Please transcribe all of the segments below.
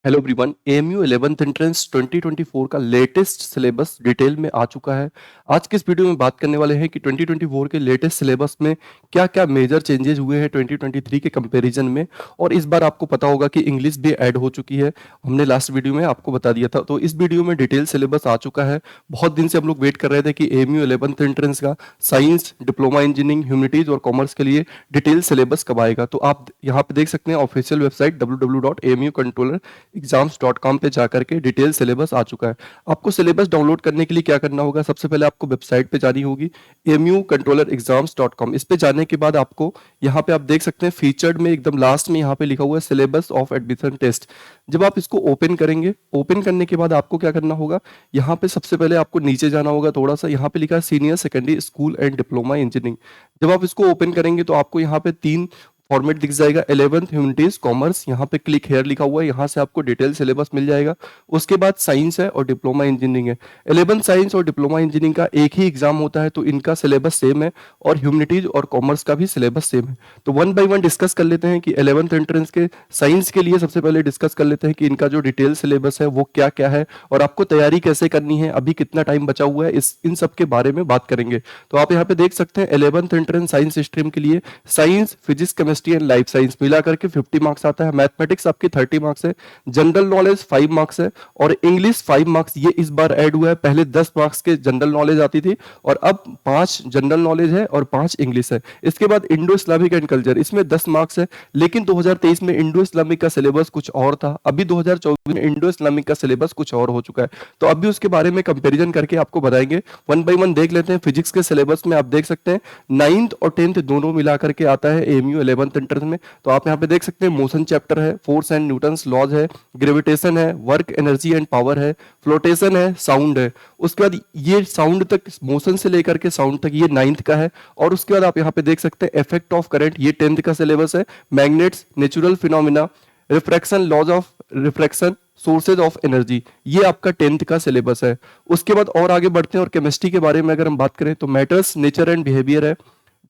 Hello everyone. AMU 11th entrance 2024 का latest syllabus detail में आ चुका है। आज के इस वीडियो में बात करने वाले हैं कि 2024 के लेटेस्ट सिलेबस में क्या-क्या मेजर चेंजेस हुए हैं 2023 के कंपैरिजन में। और इस बार आपको पता होगा कि इंग्लिश भी ऐड हो चुकी है। हमने लास्ट वीडियो में आपको बता दिया था, तो इस वीडियो में डिटेल सिलेबस आ चुका है। बहुत दिन से हम लोग वेट कर रहे थे कि एएमयू 11th एंट्रेंस का साइंस, डिप्लोमा इंजीनियरिंग, ह्यूमैनिटीज और कॉमर्स के लिए डिटेल सिलेबस कब आएगा। तो आप यहाँ पे देख सकते हैं ऑफिशियल वेबसाइट www.amucontroller.exams.com पे जाकर के डिटेल सिलेबस आ चुका है। आपको सिलेबस डाउनलोड करने के लिए क्या करना होगा, सबसे पहले आपको वेबसाइट पे जानी होगी amucontrollerexams.com। इस पे जाने के बाद आपको यहाँ पे आप देख सकते हैं फीचर्ड में एकदम लास्ट में यहाँ पे लिखा हुआ है सिलेबस ऑफ एडमिशन टेस्ट। जब आप इसको ओपन करेंगे, ओपन करने के बाद आपको क्या करना होगा, यहाँ पे सबसे पहले आपको नीचे जाना होगा थोड़ा सा, यहाँ पे लिखा है senior secondary school and diploma engineering. जब आप इसको ओपन करेंगे तो आपको यहाँ पे तीन फॉर्मेट दिख जाएगा। 11th ह्यूमैनिटीज कॉमर्स, यहाँ पे क्लिक हेयर लिखा हुआ है, यहाँ से आपको डिटेल सिलेबस मिल जाएगा। उसके बाद साइंस है और डिप्लोमा इंजीनियरिंग है। 11th साइंस और डिप्लोमा इंजीनियरिंग का एक ही एग्जाम होता है, तो इनका सिलेबस सेम है और ह्यूमैनिटीज और कॉमर्स का भी सिलेबस सेम है। तो वन बाय वन डिस्कस कर लेते हैं कि 11th एंट्रेंस के साइंस के लिए सबसे पहले डिस्कस कर लेते हैं कि इनका जो डिटेल सिलेबस है वो क्या क्या है और आपको तैयारी कैसे करनी है, अभी कितना टाइम बचा हुआ है, इन सब के बारे में बात करेंगे। तो आप यहाँ पे देख सकते हैं 11th एंट्रेंस साइंस स्ट्रीम के लिए science, physics, chemistry and life science मिला करके 50 मार्क्स आता है। मैथमेटिक्स आपकी 30 मार्क्स है। जनरल नॉलेज 5 मार्क्स है और इंग्लिश 5 मार्क्स ये इस बार ऐड हुआ है। पहले 10 मार्क्स के जनरल नॉलेज आती थी और अब 5 जनरल नॉलेज है और 5 इंग्लिश है। इसके बाद इंडो इस्लामिक एंड कल्चर, इसमें 10 मार्क्स है, लेकिन 2023 में इंडो इस्लामिक का सिलेबस कुछ और था, अभी 2024 में इंडो इस्लामिक का सिलेबस कुछ और हो चुका है। तो अभी उसके बारे में कंपेरिजन करके आपको बताएंगे। वन बाय वन देख लेते हैं। फिजिक्स के सिलेबस में आप देख सकते हैं 9th और 10th दोनों मिला करके आता है एएमयू 11th एंट्रेंस में। तो आप यहाँ पे देख सकते हैं मोशन चैप्टर है, फोर्स एंड न्यूटन्स लॉज है, ग्रेविटेशन है, वर्क एनर्जी एंड पावर है, फ्लोटेशन है, साउंड है। उसके बाद ये साउंड तक, मोशन से लेकर के साउंड तक ये 9th का है। और उसके बाद आप यहाँ पे देख सकते हैं इफेक्ट ऑफ करंट, ये 10th का सिलेबस है। Magnets, natural phenomena, refraction, laws of refraction, sources of energy, ये आपका 10th का सिलेबस है। उसके बाद और आगे बढ़ते हैं और केमिस्ट्री के बारे में अगर हम बात करें तो मैटर्स, नेचर एंड बिहेवियर है,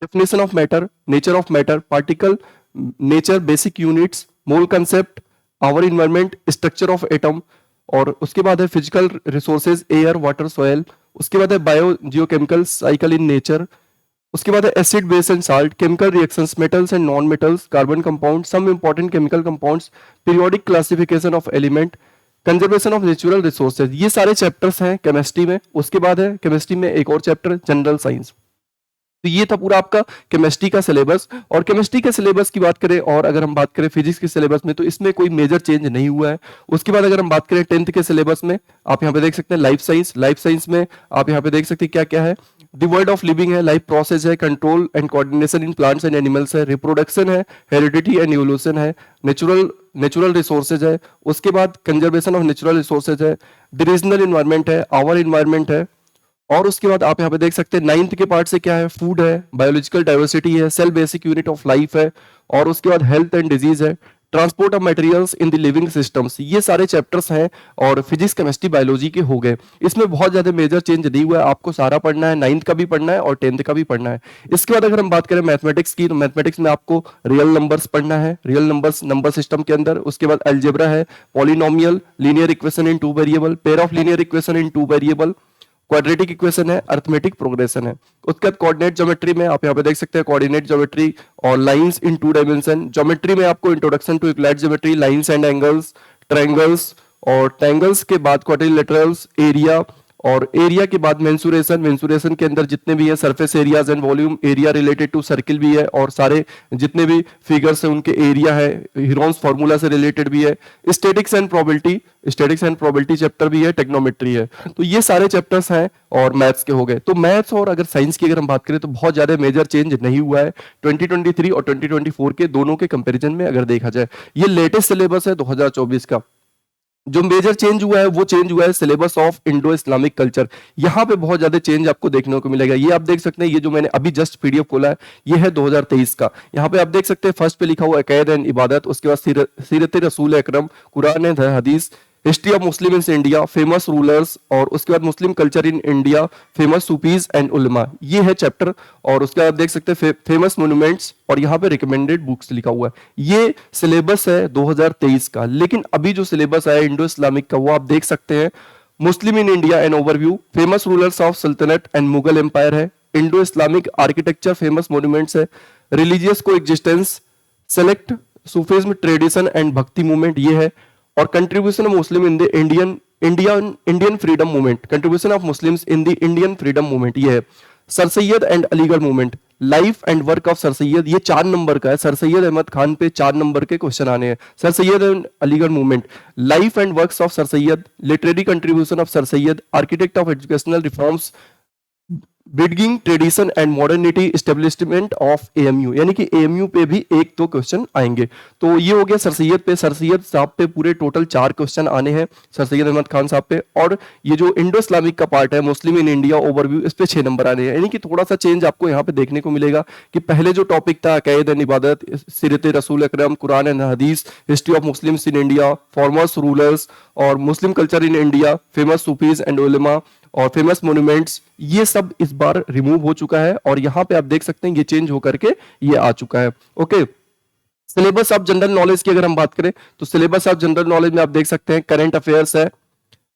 definition of matter, nature of matter, particle nature, basic units, mole concept, our environment, structure of atom. और उसके बाद है physical resources, air, water, soil. उसके बाद है bio geochemical cycle in nature. उसके बाद है acid, base and salt, chemical reactions, metals and non metals, carbon compound, some important chemical compounds, periodic classification of element, conservation of natural resources. ये सारे chapters हैं chemistry में। उसके बाद है केमिस्ट्री में एक और चैप्टर जनरल साइंस। तो ये था पूरा आपका केमिस्ट्री का सिलेबस। और केमिस्ट्री के सिलेबस की बात करें और अगर हम बात करें फिजिक्स के सिलेबस में तो इसमें कोई मेजर चेंज नहीं हुआ है। उसके बाद अगर हम बात करें 10th के सिलेबस में, आप यहाँ पे देख सकते हैं लाइफ साइंस। लाइफ साइंस में आप यहाँ पे देख सकते हैं क्या क्या है। द वर्ल्ड ऑफ लिविंग है, लाइफ प्रोसेस है, control and coordination in plants and animals है, रिप्रोडक्शन है, हेरिडिटी एंड इवोल्यूशन है, नेचुरल नेचुरल रिसोर्सेज है। उसके बाद कंजर्वेशन ऑफ नेचुरल रिसोर्सेज है, द रीजनल इन्वायरमेंट है, आवर इन्वायरमेंट है। और उसके बाद आप यहाँ पे देख सकते हैं 9th के पार्ट से क्या है, फूड है, बायोलॉजिकल डाइवर्सिटी है, cell basic unit of life है। और उसके बाद हेल्थ एंड डिजीज है, transport of materials in the living systems. ये सारे चैप्टर्स हैं और फिजिक्स, केमिस्ट्री, बायोलॉजी के हो गए। इसमें बहुत ज्यादा मेजर चेंज नहीं हुआ है। आपको सारा पढ़ना है, 9th का भी पढ़ना है और 10th का भी पढ़ना है। इसके बाद अगर हम बात करें मैथमेटिक्स की, तो मैथमेटिक्स में आपको रियल नंबर्स पढ़ना है, रियल नंबर्स नंबर सिस्टम के अंदर। उसके बाद अलजेब्रा है, polynomial, linear equation in 2 variable, pair of linear equation in 2 variable, quadratic equation है, अर्थमेटिक प्रोग्रेशन है। उसके बाद कोऑर्डिनेट ज्योमेट्री में आप यहाँ पे देख सकते हैं कोऑर्डिनेट ज्योमेट्री और लाइंस इन 2 डायमेंशन। ज्योमेट्री में आपको introduction to Euclid geometry, lines and angles, triangles, और ट्रायंगल्स के बाद क्वाड्रिलेटरल्स, एरिया, और एरिया के बाद मेंसुरेशन। मेंसुरेशन के अंदर जितने भी है surface areas and volume, area related to circle भी है, और सारे जितने भी फिगर्स हैं उनके एरिया है, हीरोन्स फार्मूला से रिलेटेड भी है। Statics and probability, statics and probability chapter भी है, टेक्नोमेट्री है। तो ये सारे चैप्टर्स हैं और मैथ्स के हो गए। तो मैथ्स और अगर साइंस की अगर हम बात करें तो बहुत ज्यादा मेजर चेंज नहीं हुआ है 2023 और 2024 के दोनों के कंपैरिजन में अगर देखा जाए। ये लेटेस्ट सिलेबस है 2024 का। जो मेजर चेंज हुआ है वो चेंज हुआ है syllabus of Indo Islamic culture. यहाँ पे बहुत ज्यादा चेंज आपको देखने को मिलेगा। ये आप देख सकते हैं, ये जो मैंने अभी जस्ट पीडीएफ खोला है ये है 2023 का। यहाँ पे आप देख सकते हैं फर्स्ट पे लिखा हुआ अकैद एंड इबादत, उसके बाद सीरत रसूल अकरम, Quran and hadith, history of Muslim in India, famous rulers, और उसके बाद Muslim culture in India, famous Sufis and ulama, ये है चैप्टर। और उसके बाद देख सकते हैं फेमस मोन्यूमेंट्स, और यहाँ पे रिकमेंडेड बुक्स लिखा हुआ है। ये सिलेबस है 2023 का। लेकिन अभी जो सिलेबस आया इंडो इस्लामिक का, वो आप देख सकते हैं। Muslim in India an overview, famous rulers of सल्तनत एंड मुगल एम्पायर है, Indo Islamic architecture, famous monuments है, रिलीजियस को existence, select Sufism tradition and bhakti movement, ये है। और contribution of Muslim in the Indian freedom movement, contribution of Muslims in the Indian freedom movement, ये है। Sir Syed and Aligarh movement, life and work of sir Syed, ये 4 number का है। Sir Syed Ahmad Khan पे 4 number के क्वेश्चन आने हैं। Sir Syed and Aligarh movement, life and works of sir Syed, literary contribution of sir Syed, architect of educational reforms, breeding tradition and modernity, establishment of AMU, यानी कि AMU पे भी 1-2 क्वेश्चन आएंगे। तो ये हो गया सर सैयद पे। सर सैयद साहब पे पूरे टोटल 4 क्वेश्चन आने हैं, सर सैयद अहमद खान साहब पे। और ये जो इंडो इस्लामिक का पार्ट है, मुस्लिम इन इंडिया ओवरव्यू, इस पे 6 नंबर आने हैं। यानी कि थोड़ा सा चेंज आपको यहाँ पे देखने को मिलेगा कि पहले जो टॉपिक था अक़ीदत एंड इबादत, सीरत रसूल अकरम, Quran and hadith, history of Muslims in India, formers rulers, और Muslim culture in India, famous Sufis and ulama, और फेमस मोन्यूमेंट्स, ये सब इस बार रिमूव हो चुका है। और यहां पे आप देख सकते हैं ये चेंज होकर के ये आ चुका है। Okay, syllabus of general knowledge की अगर हम बात करें तो सिलेबस ऑफ जनरल नॉलेज में आप देख सकते हैं करंट अफेयर्स है,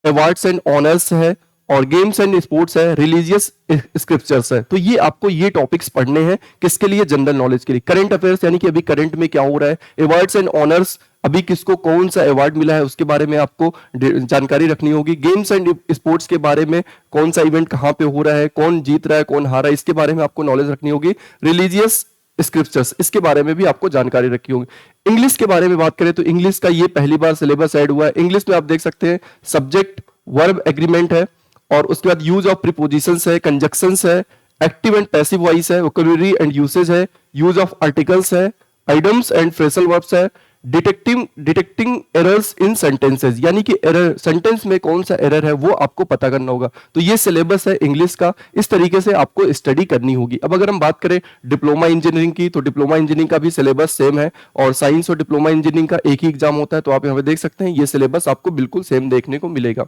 अवार्ड्स एंड ऑनर्स है, और गेम्स एंड स्पोर्ट्स है, रिलीजियस स्क्रिप्चर्स है। तो ये आपको ये टॉपिक्स पढ़ने हैं, किसके लिए? जनरल नॉलेज के लिए। करंट अफेयर्स यानी कि अभी करंट में क्या हो रहा है, अवार्ड्स एंड ऑनर्स, अभी किसको कौन सा अवार्ड मिला है उसके बारे में आपको जानकारी रखनी होगी। गेम्स एंड स्पोर्ट्स के बारे में, कौन सा इवेंट कहां पे हो रहा है, कौन जीत रहा है, कौन हारा है, इसके बारे में आपको नॉलेज रखनी होगी। रिलीजियस स्क्रिप्चर्स, इसके बारे में भी आपको जानकारी रखनी होगी। इंग्लिश के बारे में बात करें तो इंग्लिश का ये पहली बार सिलेबस ऐड हुआ है। इंग्लिश में आप देख सकते हैं सब्जेक्ट वर्ब एग्रीमेंट है, और उसके बाद यूज ऑफ प्रीपोजिशंस है, कंजक्शंस है, एक्टिव एंड पैसिव वॉइस है, वोकैब्युलरी एंड यूसेज है, यूज ऑफ आर्टिकल्स है, आइडम्स एंड फ्रेजल वर्ब्स है, डिटेक्टिंग एरर्स इन सेंटेंसेस, यानी कि एरर सेंटेंस में कौन सा एरर है वो आपको पता करना होगा। तो ये सिलेबस है इंग्लिश का, इस तरीके से आपको स्टडी करनी होगी। अब अगर हम बात करें डिप्लोमा इंजीनियरिंग की, तो डिप्लोमा इंजीनियरिंग का भी सिलेबस सेम है, और साइंस और डिप्लोमा इंजीनियरिंग का एक ही एग्जाम होता है। तो आप यहाँ पे देख सकते हैं ये सिलेबस आपको बिल्कुल सेम देखने को मिलेगा।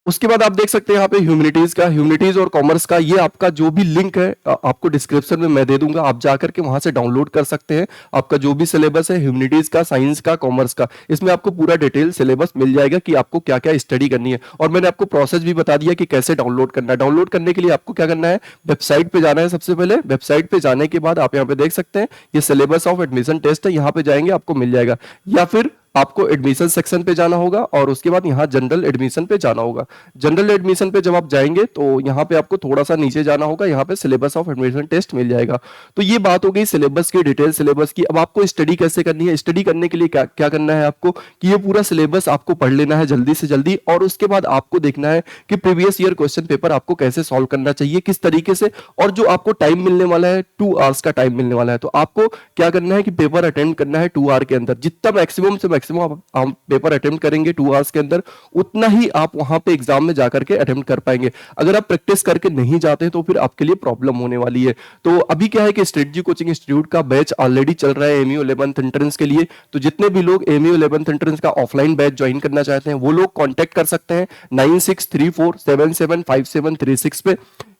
उसके बाद आप देख सकते हैं यहाँ पे ह्यूमैनिटीज का, ह्यूमैनिटीज और कॉमर्स का, ये आपका जो भी लिंक है आपको डिस्क्रिप्शन में मैं दे दूंगा, आप जाकर के वहां से डाउनलोड कर सकते हैं। आपका जो भी सिलेबस है ह्यूमैनिटीज का, साइंस का, कॉमर्स का, इसमें आपको पूरा डिटेल सिलेबस मिल जाएगा कि आपको क्या क्या स्टडी करनी है। और मैंने आपको प्रोसेस भी बता दिया कि कैसे डाउनलोड करना है। डाउनलोड करने के लिए आपको क्या करना है, वेबसाइट पे जाना है। सबसे पहले वेबसाइट पे जाने के बाद आप यहाँ पे देख सकते हैं ये सिलेबस ऑफ एडमिशन टेस्ट है, यहाँ पे जाएंगे आपको मिल जाएगा। या फिर आपको एडमिशन सेक्शन पे जाना होगा, और उसके बाद यहाँ जनरल एडमिशन पे जाना होगा। जनरल एडमिशन पे जब आप जाएंगे तो यहाँ पे आपको थोड़ा सा नीचे जाना होगा, यहाँ पे सिलेबस ऑफ एडमिशन टेस्ट मिल जाएगा। तो ये बात हो गई सिलेबस की, डिटेल सिलेबस की। अब आपको स्टडी कैसे करनी है, स्टडी करने के लिए क्या क्या करना है आपको, कि ये पूरा सिलेबस आपको पढ़ लेना है जल्दी से जल्दी, और उसके बाद आपको देखना है कि प्रीवियस ईयर क्वेश्चन पेपर आपको कैसे सॉल्व करना चाहिए, किस तरीके से। और जो आपको टाइम मिलने वाला है 2 आवर्स का टाइम मिलने वाला है, तो आपको क्या करना है कि पेपर अटेंड करना है 2 आवर के अंदर। जितना मैक्सिमम से मैक्सिमम आप पेपर अटेम्प्ट करेंगे 2 आवर्स के अंदर, उतना ही आप वहां पे एग्जाम में जाकर के अटेम्प्ट कर पाएंगे। अगर आप प्रैक्टिस करके नहीं जाते तो फिर आपके लिए प्रॉब्लम होने वाली है। तो अभी क्या है कि स्ट्रेटजी कोचिंग इंस्टीट्यूट का बैच ऑलरेडी चल रहा है एमयू 11th एंट्रेंस के लिए। तो जितने भी लोग एमयू 11th एंट्रेंस का ऑफलाइन बैच ज्वाइन करना चाहते हैं वो लोग कॉन्टेक्ट कर सकते हैं 9634775736 पे।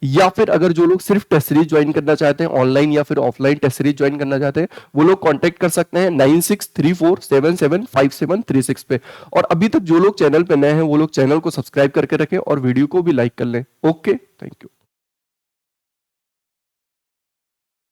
या फिर अगर जो लोग सिर्फ टेस्ट सीरीज ज्वाइन करना चाहते हैं ऑनलाइन या फिर ऑफलाइन टेस्ट सीरीज ज्वाइन करना चाहते हैं, वो लोग कांटेक्ट कर सकते हैं 9634775736 पे। और अभी तक जो लोग चैनल पे नए हैं वो लोग चैनल को सब्सक्राइब करके रखें और वीडियो को भी लाइक कर लें। Okay, thank you.